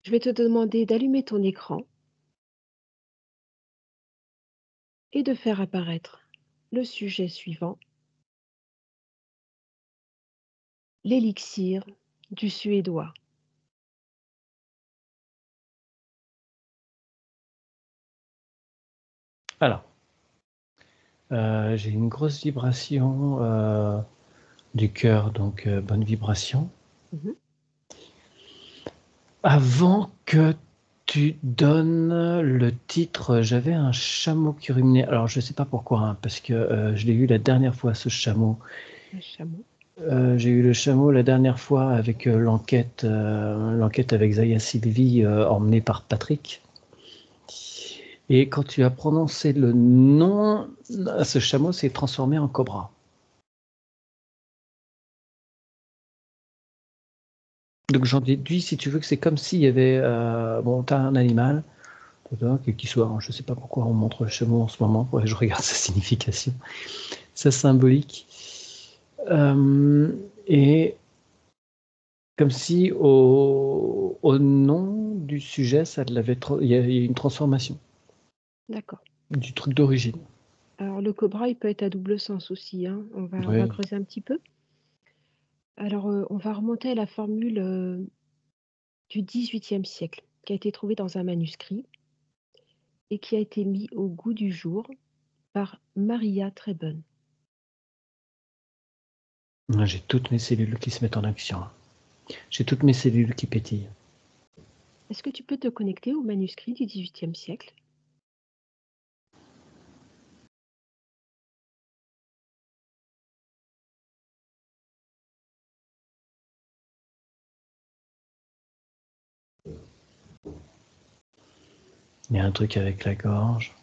Je vais te demander d'allumer ton écran et de faire apparaître le sujet suivant, l'élixir du suédois. Alors, j'ai une grosse vibration du cœur, donc bonne vibration. Mmh. Avant que tu donnes le titre, j'avais un chameau qui ruminait. Alors, je ne sais pas pourquoi, hein, parce que je l'ai eu la dernière fois, ce chameau. Un chameau. J'ai eu le chameau la dernière fois avec l'enquête avec Zaya Sylvie, emmenée par Patrick. Et quand tu as prononcé le nom, ce chameau s'est transformé en cobra. Donc j'en déduis, si tu veux, que c'est comme s'il y avait... bon, tu as un animal, quel qu'il soit, hein, je ne sais pas pourquoi on montre le chameau en ce moment, faudrait que je regarde sa signification, sa symbolique. Et comme si au nom du sujet, il y a une transformation D'accord. du truc d'origine. Alors le cobra, il peut être à double sens aussi, hein. On va Oui. creuser un petit peu. Alors, on va remonter à la formule, du XVIIIe siècle, qui a été trouvée dans un manuscrit et qui a été mis au goût du jour par Maria Treyben. J'ai toutes mes cellules qui se mettent en action. J'ai toutes mes cellules qui pétillent. Est-ce que tu peux te connecter au manuscrit du XVIIIe siècle? Il y a un truc avec la gorge.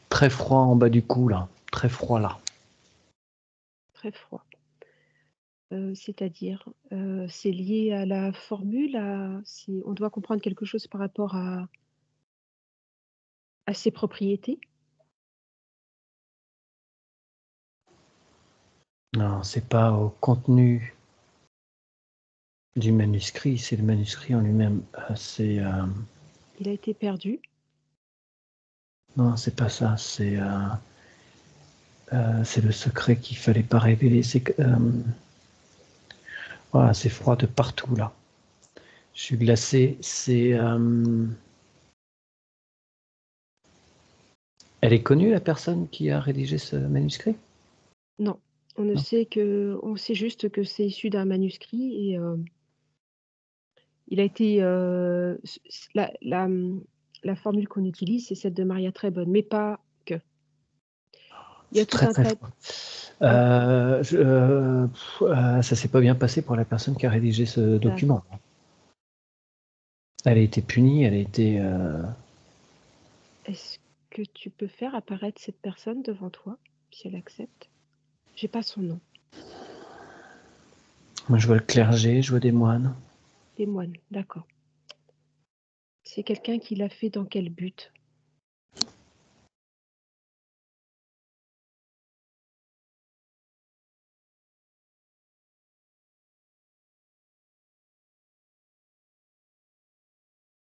Très froid en bas du cou, là. Très froid, là. Très froid. C'est-à-dire, c'est lié à la formule, on doit comprendre quelque chose par rapport à ses propriétés? Non, c'est pas au contenu du manuscrit, c'est le manuscrit en lui-même. Il a été perdu? Non, c'est pas ça. C'est le secret qu'il fallait pas révéler. Voilà, c'est froid de partout là. Je suis glacé. Elle est connue, la personne qui a rédigé ce manuscrit? Non, Non. on sait juste que c'est issu d'un manuscrit et il a été, s la formule qu'on utilise, c'est celle de Maria Treyben, mais pas que. Il y a C'est tout très un très tas froid. ouais, Ça s'est pas bien passé pour la personne qui a rédigé ce document. d'accord. Elle a été punie, elle a été. Est-ce que tu peux faire apparaître cette personne devant toi, si elle accepte? J'ai pas son nom. Moi, je vois le clergé, je vois des moines. Des moines, d'accord. C'est quelqu'un qui l'a fait dans quel but?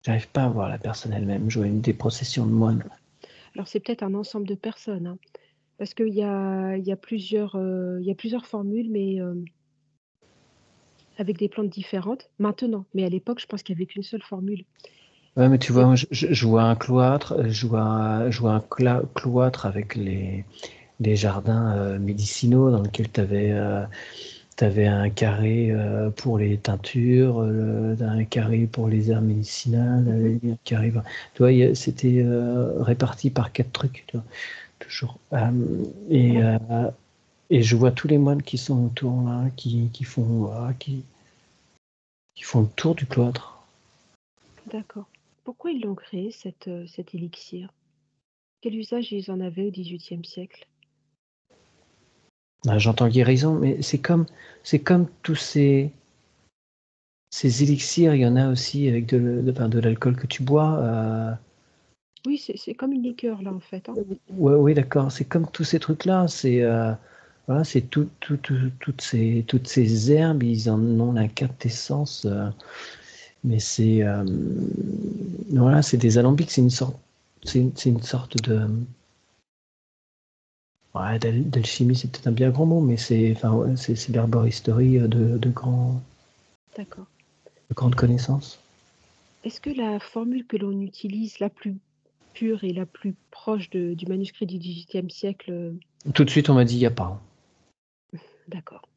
J'arrive pas à voir la personne elle-même. Je vois des processions de moines. Alors c'est peut-être un ensemble de personnes, hein, parce il y a plusieurs formules, mais avec des plantes différentes, maintenant. Mais à l'époque, je pense qu'il y avait qu'une seule formule. Ouais, mais tu Et vois, moi, je vois un cloître, je vois un cloître avec les jardins médicinaux dans lequel tu avais, un carré pour les teintures, un carré pour les herbes médicinales, mmh un carré. Tu vois, c'était réparti par 4 trucs, tu vois, toujours. Et, alors euh, et je vois tous les moines qui sont autour là, qui font le tour du cloître. d'accord. Pourquoi ils l'ont créé cet élixir? Quel usage ils en avaient au XVIIIe siècle? Ah, j'entends guérison, mais c'est comme tous ces élixirs, il y en a aussi avec de l'alcool que tu bois. Oui, c'est comme une liqueur là, en fait, hein? Ouais, oui, d'accord. C'est comme tous ces trucs-là. Voilà, c'est toutes ces herbes, ils en ont la quintessence, mais c'est voilà, c'est des alambics, c'est une sorte de ouais, d'alchimie, c'est peut-être un bien grand mot, mais c'est l'herboristerie D'accord. de grande connaissance. Est-ce que la formule que l'on utilise, la plus pure et la plus proche du manuscrit du XVIIIe siècle, Tout de suite, on m'a dit il n'y a pas. d'accord.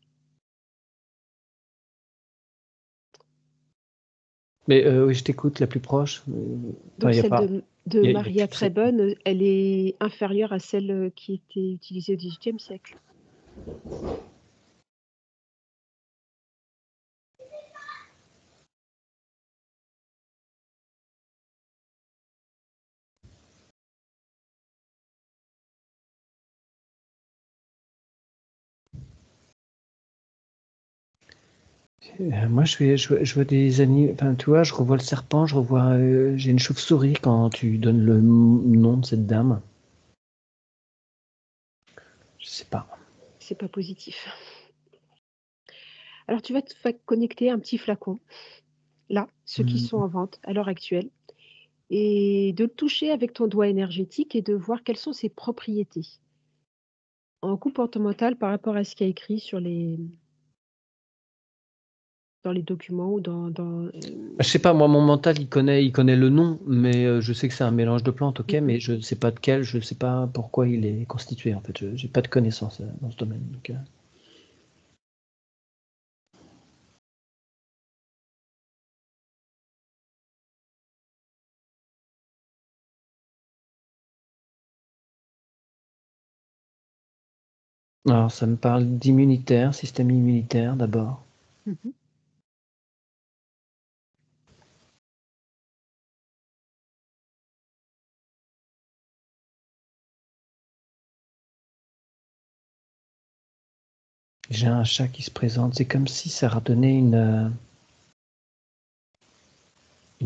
Mais oui, je t'écoute, la plus proche. Enfin, Donc il n'y a celle pas. de Il y a Maria qu'une seule. Trebonne, elle est inférieure à celle qui était utilisée au XVIIIe siècle. Moi, je vois des animaux. Enfin, tu vois, je revois le serpent, j'ai une chauve-souris quand tu donnes le nom de cette dame. Je sais pas. C'est pas positif. Alors tu vas te connecter un petit flacon, là, ceux qui sont Hmm. en vente à l'heure actuelle, et de le toucher avec ton doigt énergétique et de voir quelles sont ses propriétés. En comportemental par rapport à ce qu'il y a écrit dans les documents ou Je sais pas, moi, mon mental, il connaît le nom, mais je sais que c'est un mélange de plantes, ok, mmh. mais je ne sais pas de quel, je ne sais pas pourquoi il est constitué, en fait. Je n'ai pas de connaissances dans ce domaine. Donc, alors, ça me parle d'immunitaire, système immunitaire d'abord. Mmh. J'ai un chat qui se présente. C'est comme si ça redonnait une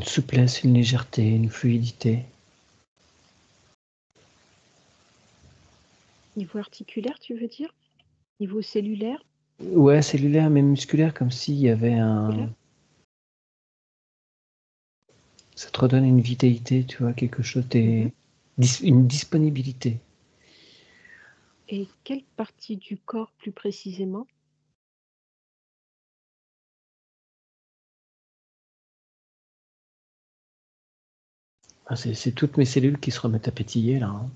souplesse, une légèreté, une fluidité. Niveau articulaire, tu veux dire? Niveau cellulaire? Ouais, cellulaire, même musculaire, comme s'il y avait un. Musculaire? Ça te redonne une vitalité, tu vois, quelque chose, Mmh. une disponibilité. Et quelle partie du corps plus précisément? Ah, c'est toutes mes cellules qui se remettent à pétiller là, hein.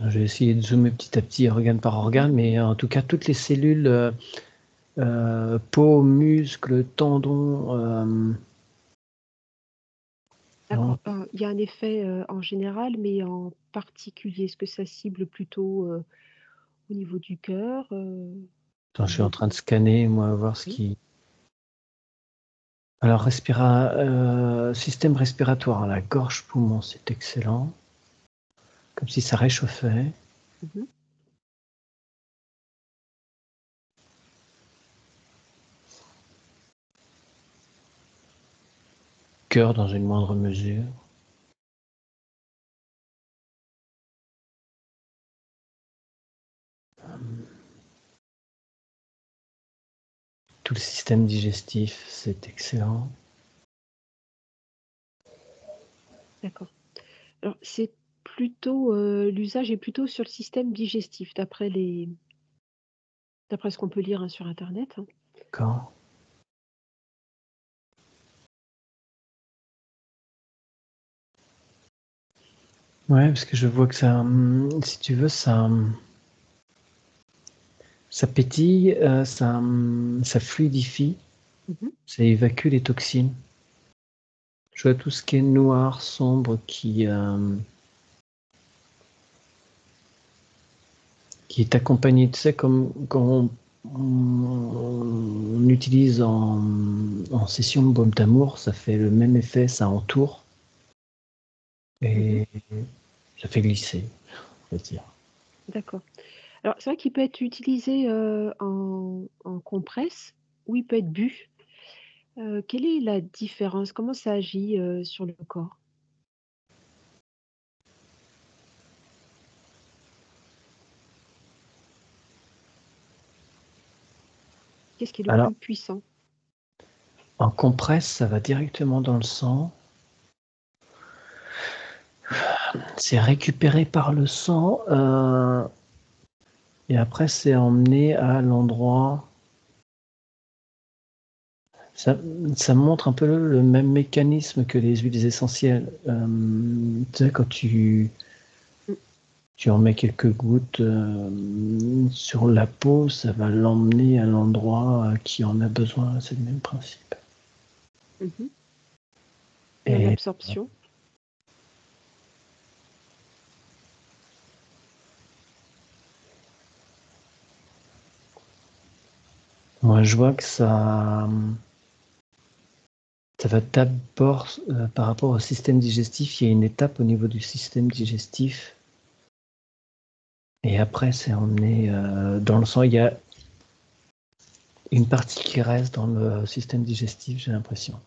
Je vais essayer de zoomer petit à petit, organe par Mmh. organe, mais en tout cas, toutes les cellules, peau, muscles, tendons, non, D'accord, il y a un effet, en général, mais en particulier, est-ce que ça cible plutôt, au niveau du cœur, attends, au je suis en niveau train de scanner, moi, voir ce oui? qui. Alors, système respiratoire, la gorge, poumon, c'est excellent. Comme si ça réchauffait. Mmh. Cœur dans une moindre mesure. Tout le système digestif, c'est excellent. D'accord. Alors c'est plutôt, l'usage est plutôt sur le système digestif d'après ce qu'on peut lire, hein, sur internet, hein. D'accord. Ouais, parce que je vois que ça, si tu veux, ça pétille, ça fluidifie, Mmh. ça évacue les toxines. Je vois tout ce qui est noir, sombre, qui est accompagné, tu sais, comme quand on utilise en session de baume d'amour, ça fait le même effet, ça entoure Mmh. et ça fait glisser, on va dire. D'accord. Alors, c'est vrai qu'il peut être utilisé, en compresse ou il peut être bu. Quelle est la différence? Comment ça agit, sur le corps? Qu'est-ce qui est le Alors, plus puissant? en compresse, ça va directement dans le sang. C'est récupéré par le sang et après c'est emmené à l'endroit. Ça, ça montre un peu le même mécanisme que les huiles essentielles. Tu sais, quand Mmh. tu en mets quelques gouttes sur la peau, ça va l'emmener à l'endroit qui en a besoin. C'est le même principe. Mmh. Et en Et absorption? moi, je vois que ça va d'abord, par rapport au système digestif, il y a une étape au niveau du système digestif. Et après, c'est emmené dans le sang. Il y a une partie qui reste dans le système digestif, j'ai l'impression.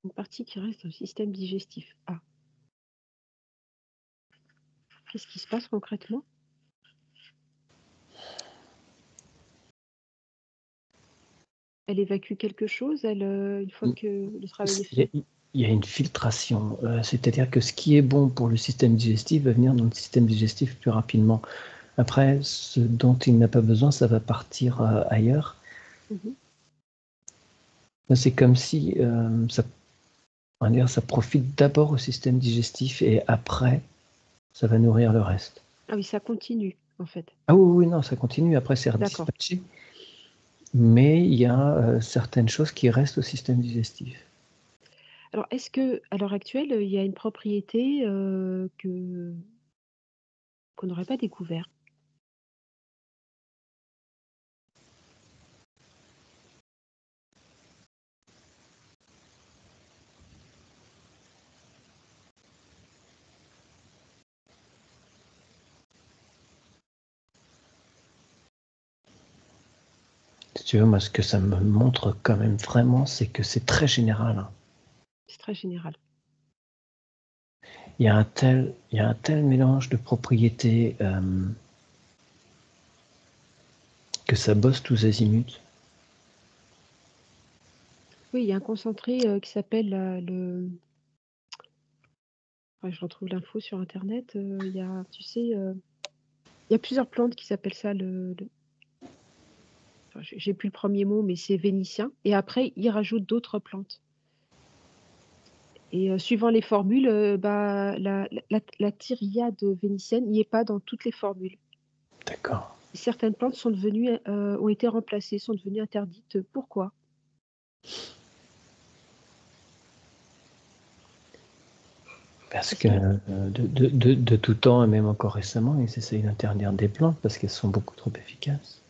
Une partie qui reste dans le système digestif. Ah, qu'est-ce qui se passe concrètement? Elle évacue quelque chose, elle, une fois que le travail est Il y a, fait? il y a une filtration, c'est-à-dire que ce qui est bon pour le système digestif va venir dans le système digestif plus rapidement. Après, ce dont il n'a pas besoin, ça va partir ailleurs. Mmh. C'est comme si on va dire, ça profite d'abord au système digestif et après, ça va nourrir le reste. Ah oui, ça continue, en fait. Ah oui, oui, non, ça continue. Après, c'est D'accord. redispatché. Mais il y a certaines choses qui restent au système digestif. Alors, est-ce que à l'heure actuelle, il y a une propriété, que qu'on n'aurait pas découvert? Si tu veux, moi, ce que ça me montre quand même vraiment, c'est que c'est très général, hein. C'est très général. Il y a un tel mélange de propriétés que ça bosse tous azimuts. Oui, il y a un concentré, qui s'appelle, je retrouve l'info sur internet, il y a, tu sais, il y a plusieurs plantes qui s'appellent ça le enfin, j'ai plus le premier mot, mais c'est vénitien et après ils rajoutent d'autres plantes et suivant les formules, bah, la thériade vénitienne n'y est pas dans toutes les formules. D'accord. Certaines plantes sont devenues, ont été remplacées, sont devenues interdites. Pourquoi? Parce Parce que que de tout temps, et même encore récemment, ils essayent d'interdire des plantes parce qu'elles sont beaucoup trop efficaces.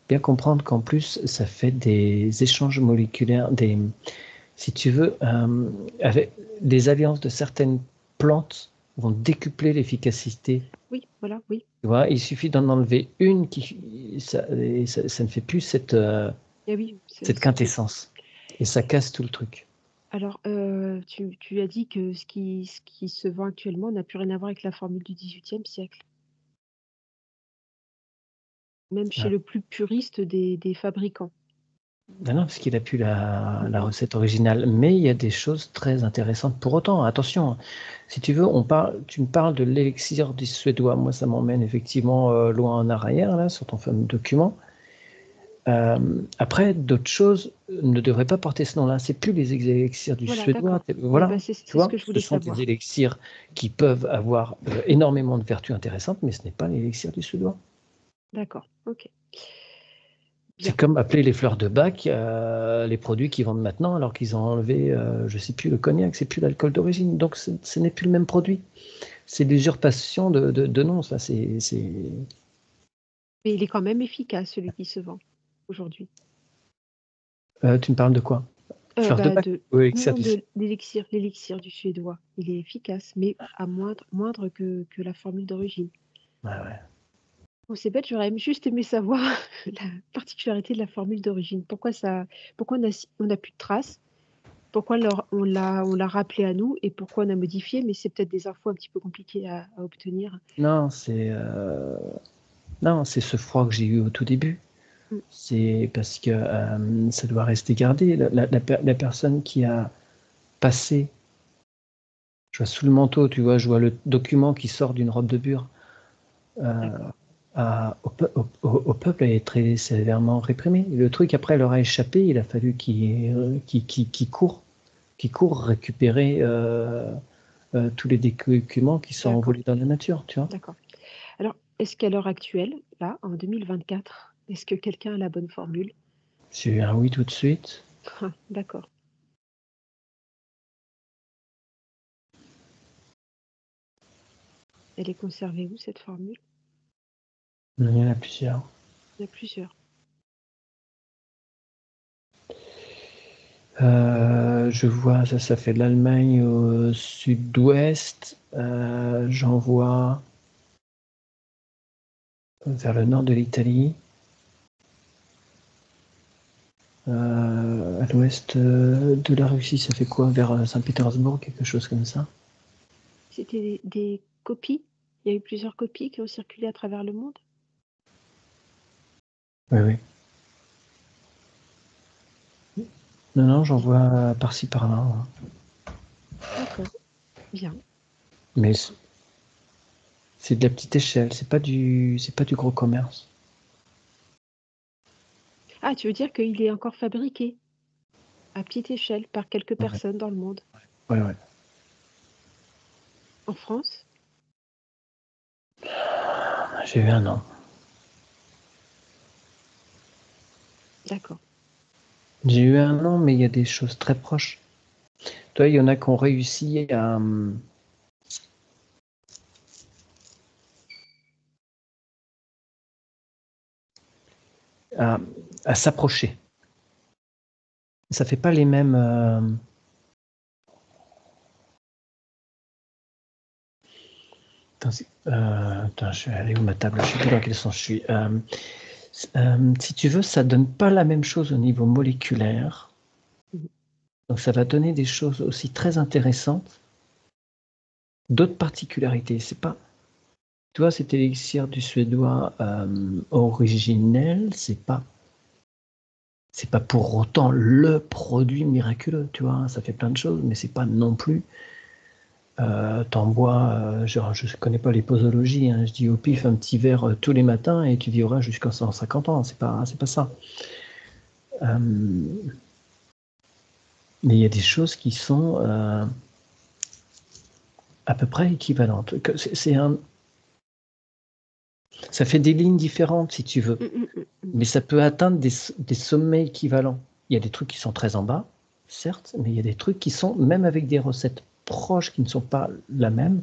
Bien comprendre qu'en plus, ça fait des échanges moléculaires, si tu veux, avec des alliances de certaines plantes vont décupler l'efficacité. oui, voilà, oui. Tu vois, il suffit d'en enlever une et ça ne fait plus Et oui, cette ce qui est quintessence. Et ça casse tout le truc. alors, tu as dit que ce qui se vend actuellement n'a plus rien à voir avec la formule du XVIIIe siècle. Même chez Ah, le plus puriste des fabricants. non, non, parce qu'il a plus Mmh la mh. recette originale. Mais il y a des choses très intéressantes. Pour autant, attention, hein, si tu veux, tu me parles de l'élixir du suédois. Moi, ça m'emmène effectivement loin en arrière, là, sur ton fameux document. Après, d'autres choses ne devraient pas porter ce nom-là. C'est plus les élixirs du Voilà, suédois. d'accord. Et Voilà, bah, tu c'est ce vois, que je ce voulais sont des savoir. élixirs qui peuvent avoir énormément de vertus intéressantes, mais ce n'est pas l'élixir du suédois. D'accord, OK. C'est Bien. comme appeler les fleurs de bac les produits qu'ils vendent maintenant, alors qu'ils ont enlevé, je ne sais plus, le cognac, c'est plus l'alcool d'origine. Donc ce n'est plus le même produit. C'est l'usurpation de nom, ça. Mais il est quand même efficace, celui qui se vend aujourd'hui. Tu me parles de quoi? Fleurs de Bah, bac? de Oui, non, ça, non, de l'élixir du suédois. Il est efficace, mais à moindre que la formule d'origine. ouais, ouais. Bon, c'est bête, j'aurais juste aimé savoir la particularité de la formule d'origine. Pourquoi on n'a plus de traces? Pourquoi on l'a rappelé à nous et pourquoi on a modifié? Mais c'est peut-être des infos un petit peu compliquées à obtenir. Non, non, c'est ce froid que j'ai eu au tout début. Mmh, C'est parce que ça doit rester gardé. La personne qui a passé, je vois sous le manteau, tu vois, je vois le document qui sort d'une robe de bure. d'accord, Au peuple a été très sévèrement réprimé. Le truc après leur a échappé, il a fallu qu'ils courent récupérer tous les documents qui sont d'accord, envolés dans la nature, tu vois. d'accord. Alors, est-ce qu'à l'heure actuelle, là, en 2024, est-ce que quelqu'un a la bonne formule? J'ai eu un oui tout de suite. Ah, d'accord. Elle est conservée où cette formule? Il y en a plusieurs. Il y en a plusieurs. Je vois, ça fait de l'Allemagne au sud-ouest. J'en vois vers le nord de l'Italie. À l'ouest de la Russie, ça fait quoi? Vers Saint-Pétersbourg, quelque chose comme ça? C'était des copies? Il y a eu plusieurs copies qui ont circulé à travers le monde? Oui, oui. Non, non, j'en vois par-ci par-là, hein. D'accord, bien. Mais c'est de la petite échelle, c'est pas du gros commerce. Ah, tu veux dire qu'il est encore fabriqué à petite échelle par quelques Ouais, personnes dans le monde? ouais, ouais. En France? J'ai eu un nom. D'accord. J'ai eu un nom, mais il y a des choses très proches. Toi, il y en a qui ont réussi à, à s'approcher. Ça fait pas les mêmes. Attends, je vais aller où ma table? Je sais plus dans quel sens je suis. Si tu veux, ça donne pas la même chose au niveau moléculaire. Mmh. Donc ça va donner des choses aussi très intéressantes. D'autres particularités, c'est pas. Tu vois, cet élixir du suédois originel, c'est pas pour autant le produit miraculeux, tu vois. Ça fait plein de choses, mais c'est pas non plus. T'en bois, genre, je connais pas les posologies, hein, je dis au pif un petit verre tous les matins et tu vivras jusqu'à 150 ans. C'est pas ça. Euh, mais il y a des choses qui sont à peu près équivalentes. Ça fait des lignes différentes si tu veux, Mmh, mmh, mmh, mmh. mais ça peut atteindre des sommets équivalents. Il y a des trucs qui sont très en bas, certes, mais il y a des trucs qui sont, même avec des recettes proches qui ne sont pas la même,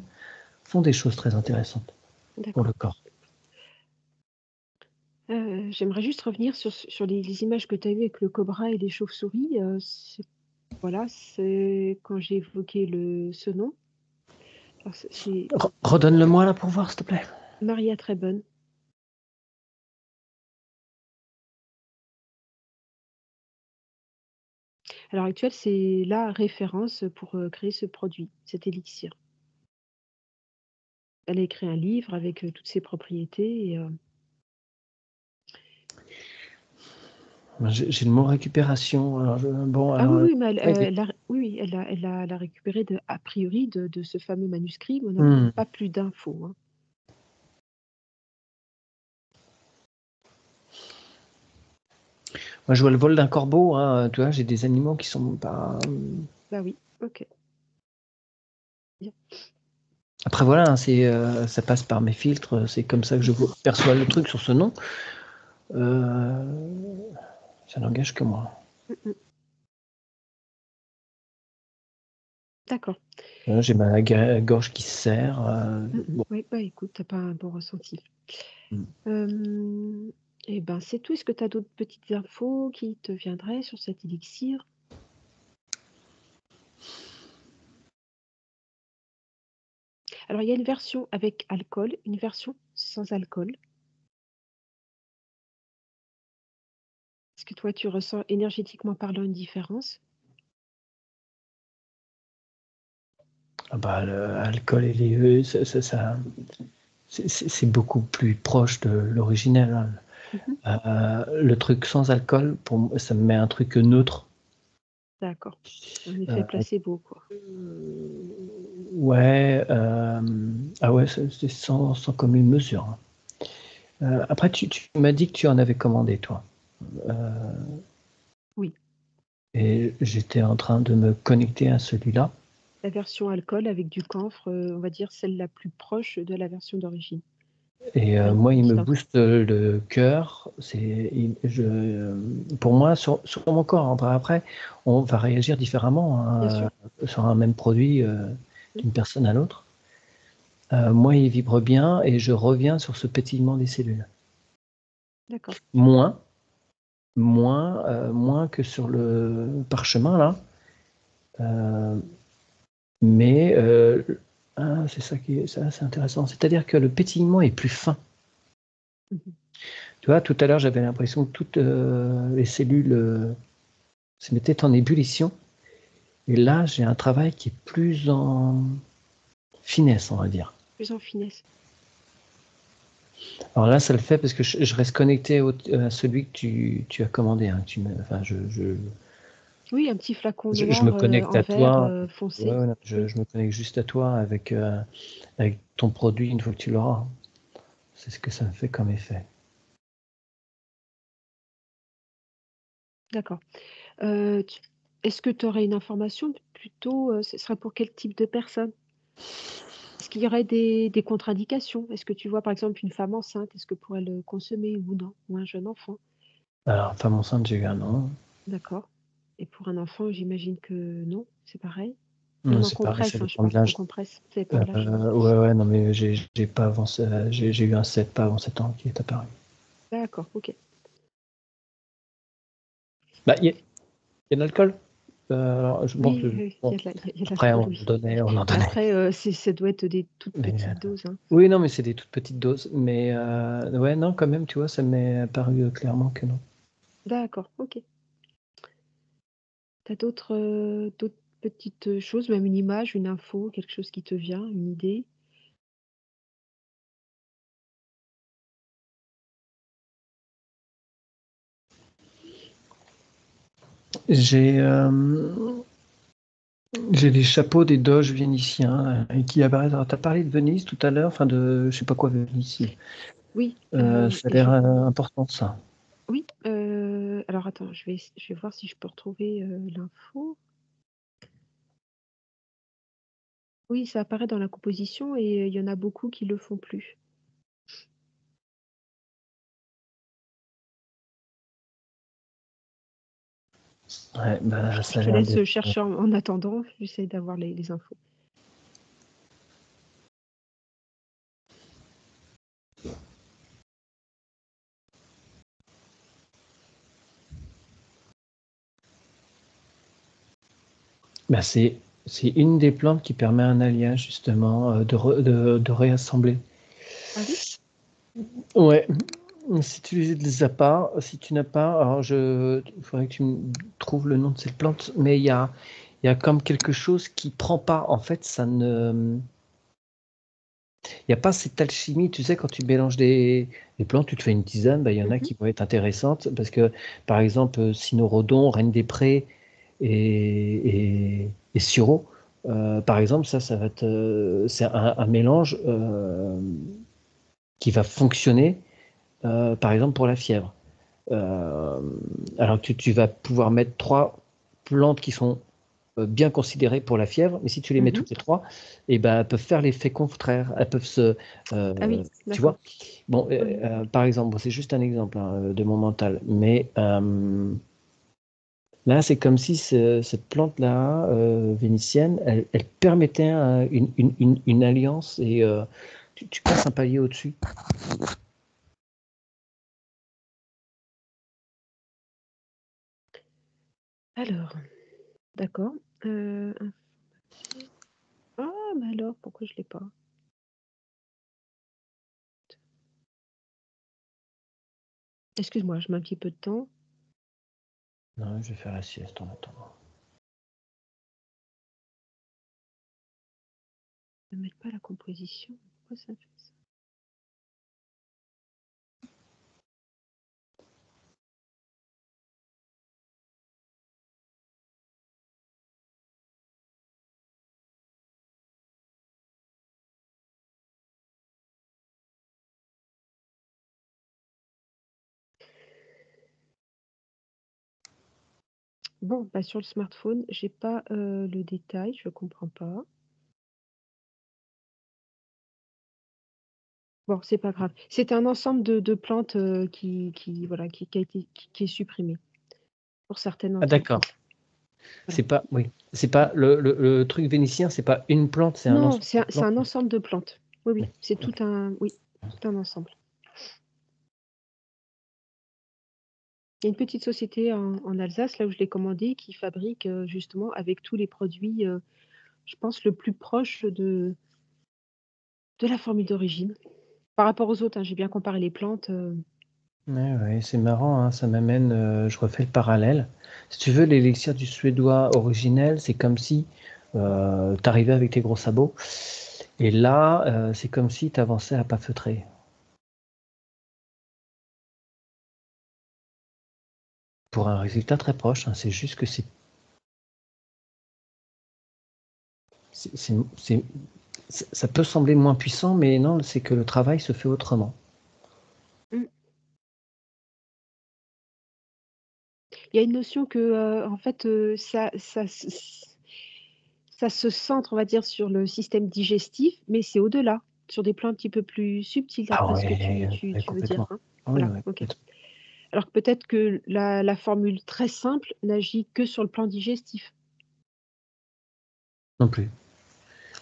font des choses très intéressantes pour D'accord. le corps. J'aimerais juste revenir sur les images que tu as eues avec le cobra et les chauves-souris, voilà, c'est quand j'ai évoqué ce nom. Alors c'est Redonne-le-moi là pour voir, s'il te plaît. Maria Treybenn. À l'heure actuelle, c'est la référence pour, créer ce produit, cet élixir. Elle a écrit un livre avec, toutes ses propriétés et J'ai le mot récupération. Alors bon, ah oui, alors oui, mais après, oui, oui, elle a récupéré a priori de ce fameux manuscrit, mais on n'a hmm. pas plus d'infos, hein. Moi, je vois le vol d'un corbeau. Hein, tu vois, j'ai des animaux qui sont pas. Bah oui, OK. Bien. Après voilà, hein, ça passe par mes filtres. C'est comme ça que je perçois le truc sur ce nom. Ça n'engage que moi. Mmh mh. D'accord. J'ai ma gorge qui se serre. Mmh mh. Bon. Oui, bah, écoute, tu as pas un bon ressenti. Hmm. Hem et ben, c'est tout. Est-ce que tu as d'autres petites infos qui te viendraient sur cet élixir? Alors, il y a une version avec alcool, une version sans alcool. Est-ce que toi, tu ressens énergétiquement parlant une différence? Ah bah, l'alcool et c'est beaucoup plus proche de l'originel, hein. Mmh. Le truc sans alcool, pour moi, ça me met un truc neutre. D'accord. Un effet Heu, placebo, quoi. ouais, ah ouais, c'est sans commune mesure, hein. Après tu m'as dit que tu en avais commandé toi, heu Oui, et j'étais en train de me connecter à celui-là la version alcool avec du camphre, on va dire celle la plus proche de la version d'origine. et Hein, moi, on il dit me ça. booste le cœur. Pour moi, sur mon corps, hein. Après, on va réagir différemment, Bien hein, sûr. sur un même produit, Mmh. d'une personne à l'autre. Moi, il vibre bien et je reviens sur ce pétillement des cellules. D'accord. Moins moins que sur le parchemin là, heu, mais c'est ça qui est ça, c'est intéressant. C'est-à-dire que le pétillement est plus fin. Mmh mh. Tu vois, tout à l'heure, j'avais l'impression que toutes, les cellules, se mettaient en ébullition et là, j'ai un travail qui est plus en finesse, on va dire. Plus en finesse. Alors là, ça le fait parce que je reste connecté à celui que tu as commandé, hein, que tu me enfin Oui, un petit flacon je me noir, connecte en à verre, toi. Ouais, foncé. voilà, Mmh. je me connecte juste à toi avec ton produit une fois que tu l'auras. C'est ce que ça me fait comme effet. D'accord. Tu est-ce que tu aurais une information plutôt, ce serait pour quel type de personne? Est-ce qu'il y aurait des contre-indications? Est-ce que tu vois, par exemple, une femme enceinte, est-ce que pourrait le consommer ou non? Ou un jeune enfant? Alors femme enceinte, j'ai eu un an. D'accord, et pour un enfant, j'imagine que non, c'est pareil? Mmh, Même en c'est pareil, ça compresse, hein, je dépend de parle, en l'âge. compresse, ça dépend de l'âge. Ouais, ouais, non, mais j'ai pas avant ce j'ai eu un 7 pas avant 7 ans qui est apparu. D'accord, OK. Bah, il y a de l'alcool. Alors je bon, Oui, oui, bon, il y a de après l'alcool, oui. on en Mais donnait, après, ça doit être des toutes mais petites doses, hein. oui, non, mais c'est des toutes petites doses, mais ouais, non, quand même, tu vois, ça m'est apparu, clairement que non. D'accord, OK. Tu as d'autres petites choses, même une image, une info, quelque chose qui te vient, une idée? J'ai, j'ai des chapeaux des doges vénitiens, et qui apparaissent. Alors tu as parlé de Venise tout à l'heure, enfin de je sais pas quoi Vénitie. Oui, Ça a et l'air, je important ça. oui, alors attends, je vais voir si je peux retrouver, l'info. Oui, ça apparaît dans la composition et il y en a beaucoup qui le font plus. Ouais, bah, Je ça a te l'air laisse, d'être, chercher en attendant, j'essaie d'avoir les infos. bah, c'est une des plantes qui permet un alliage justement, de réassembler. Ah oui? Ouais, si tu les as pas, si tu n'as pas, alors il faudrait que tu me trouves le nom de cette plante, mais il y a comme quelque chose qui prend pas. En fait, ça ne il y a pas cette alchimie, tu sais, quand tu mélanges des plantes, tu te fais une tisane, bah, il y en a Mmh. qui vont être intéressantes parce que, par exemple, cynorrhodon, reine des prés et sureau, par exemple, ça va être, c'est un mélange, qui va fonctionner, par exemple, pour la fièvre. Alors tu vas pouvoir mettre 3 plantes qui sont, bien considérées pour la fièvre, mais si tu les mets Mmh. toutes les 3, et ben, elles peuvent faire l'effet contraire. Elles peuvent Ah oui, tu d'accord. vois? Bon, Oui. par exemple, bon, c'est juste un exemple, hein, de mon mental, mais là, c'est comme si cette plante-là, vénitienne, elle permettait une alliance et tu passes un palier au-dessus. Alors, d'accord, ah, mais alors, pourquoi je l'ai pas? Excuse-moi, je mets un petit peu de temps. Non, je vais faire la sieste en attendant. Ne mettre pas la composition. Pourquoi ça fait ça? Bon, bah sur le smartphone, j'ai pas le détail, je comprends pas. Bon, c'est pas grave. C'était un ensemble de plantes voilà, qui est supprimé pour certaines Ah d'accord. entreprises. Voilà. C'est pas, oui, c'est pas le truc vénitien, c'est pas une plante, c'est un Non, ensemble c'est de un plantes. ensemble de plantes. Oui, oui, Oui, c'est ok. tout un ensemble. Il y a une petite société en Alsace, là où je l'ai commandé, qui fabrique justement avec tous les produits, je pense, le plus proche de la formule d'origine. Par rapport aux autres, hein, j'ai bien comparé les plantes. Ouais, c'est marrant, hein, ça m'amène, je refais le parallèle. Si tu veux, l'élixir du suédois originel, c'est comme si tu arrivais avec tes gros sabots, et là, c'est comme si tu avançais à pas feutrer. Pour un résultat très proche, hein, c'est juste que c'est ça peut sembler moins puissant, mais non, c'est que le travail se fait autrement. Mmh. Il y a une notion que, en fait, ça se centre, on va dire, sur le système digestif, mais c'est au-delà, sur des plans un petit peu plus subtils, Ah d'après ce que ouais, tu veux dire, complètement. hein? Oui, Voilà, ouais, OK. complètement. Alors que peut-être que la formule très simple n'agit que sur le plan digestif. Non plus.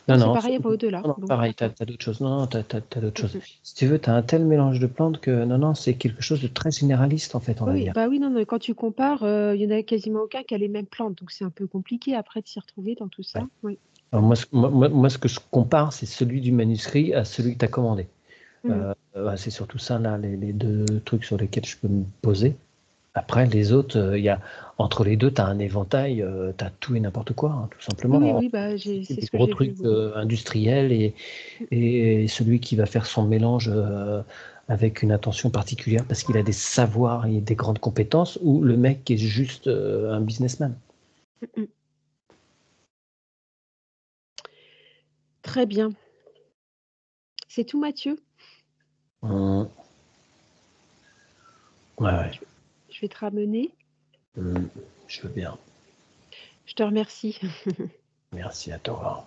Non, Non, c'est non, pareil, elle va au-delà. Bon, pareil, tu as d'accord. d'autres choses. Non, tu as d'autres Mmh choses. mh. Si tu veux, tu as un tel mélange de plantes que non, c'est quelque chose de très généraliste, en fait, on Oui, va oui, dire. bah, oui, non, mais quand tu compares, il y en a quasiment aucun qui a les mêmes plantes, donc c'est un peu compliqué après de s'y retrouver dans tout Ouais. ça. Oui. Alors moi, ce que je compare, c'est celui du manuscrit à celui que tu as commandé. Mmh mh. C'est surtout ça, là, les 2 trucs sur lesquels je peux me poser. Après les autres, il y a entre les 2, tu as un éventail, tu as tout et n'importe quoi, hein, tout Oui, oui, simplement. oui, bah, c'est Des ce que gros j'ai vu, trucs, oui. industriels Mmh. et celui qui va faire son mélange, avec une attention particulière parce qu'il a des savoirs et des grandes compétences, ou le mec qui est juste, un businessman. Mmh mh. Très bien. C'est tout, Mathieu? Mmh. Ouais, ouais. Je vais je vais te ramener. Mmh. Je veux bien. Je te remercie. Merci à toi.